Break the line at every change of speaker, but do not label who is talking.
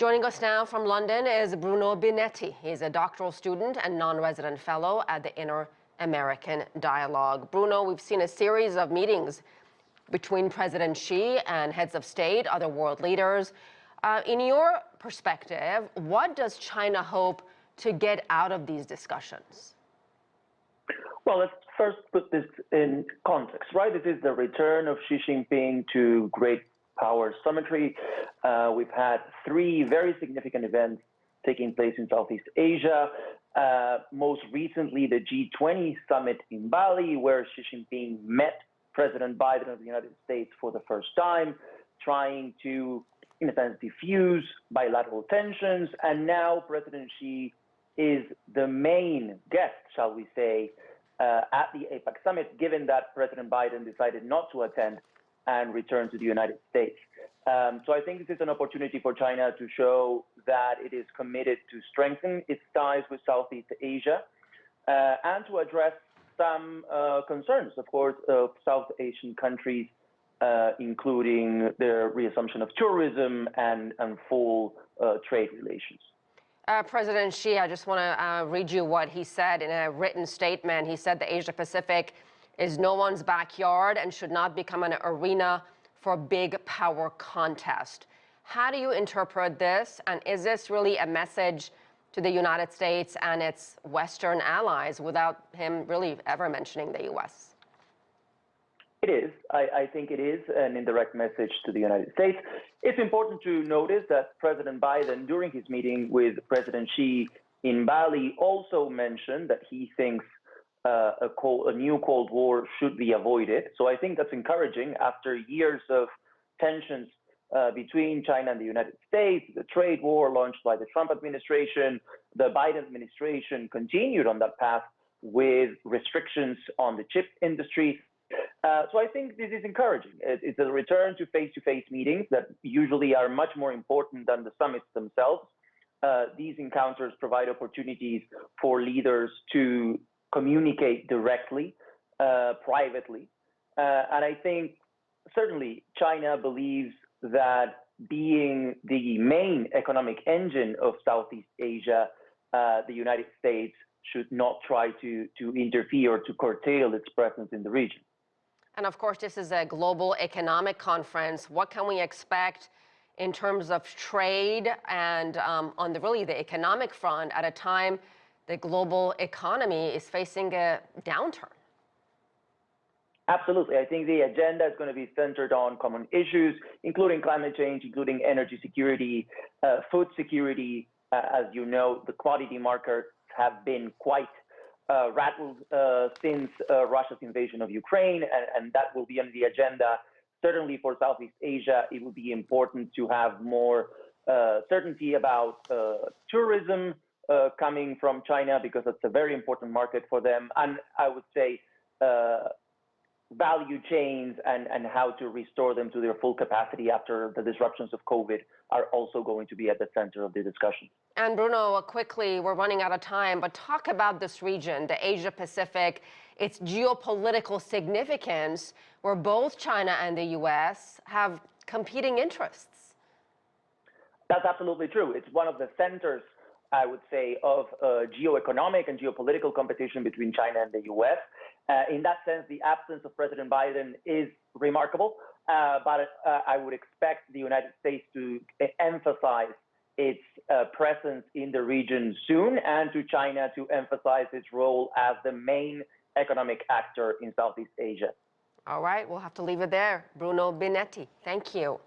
Joining us now from London is Bruno Binetti. He's a doctoral student and non-resident fellow at the Inter-American Dialogue. Bruno, we've seen a series of meetings between President Xi and heads of state, other world leaders. In your perspective, what does China hope to get out of these discussions?
Well, let's first put this in context, right? This is the return of Xi Jinping to great power symmetry. We've had three very significant events taking place in Southeast Asia. Most recently, the G20 summit in Bali, where Xi Jinping met President Biden of the United States for the first time, trying to, in a sense, diffuse bilateral tensions. And now President Xi is the main guest, shall we say, at the APEC summit, given that President Biden decided not to attend and return to the United States. So I think this is an opportunity for China to show that it is committed to strengthen its ties with Southeast Asia and to address some concerns, of course, of South Asian countries, including their reassumption of tourism and full trade relations.
President Xi, I just want to read you what he said in a written statement. He said the Asia-Pacific is no one's backyard and should not become an arena for big power contest. How do you interpret this? And is this really a message to the United States and its Western allies without him really ever mentioning the U.S.?
It is. I think it is an indirect message to the United States. It's important to notice that President Biden, during his meeting with President Xi in Bali, also mentioned that he thinks a new Cold War should be avoided. So I think that's encouraging after years of tensions between China and the United States, the trade war launched by the Trump administration. The Biden administration continued on that path with restrictions on the chip industry. So I think this is encouraging. It's a return to face-to-face meetings that usually are much more important than the summits themselves. These encounters provide opportunities for leaders to communicate directly, privately. And I think certainly China believes that being the main economic engine of Southeast Asia, the United States should not try to interfere or to curtail its presence in the region.
And of course, this is a global economic conference. What can we expect in terms of trade and on the economic front at a time the global economy is facing a downturn?
Absolutely. I think the agenda is going to be centered on common issues, including climate change, including energy security, food security. As you know, the commodity markets have been quite rattled since Russia's invasion of Ukraine, and that will be on the agenda. Certainly for Southeast Asia, it will be important to have more certainty about tourism coming from China, because it's a very important market for them. And I would say value chains and how to restore them to their full capacity after the disruptions of COVID are also going to be at the center of the discussion.
And Bruno, quickly, we're running out of time, but talk about this region, the Asia-Pacific, its geopolitical significance, where both China and the U.S. have competing interests.
That's absolutely true. It's one of the centers, I would say, of geoeconomic and geopolitical competition between China and the U.S. In that sense, the absence of President Biden is remarkable, but I would expect the United States to emphasize its presence in the region soon, and to China to emphasize its role as the main economic actor in Southeast Asia.
All right, we'll have to leave it there. Bruno Binetti, thank you.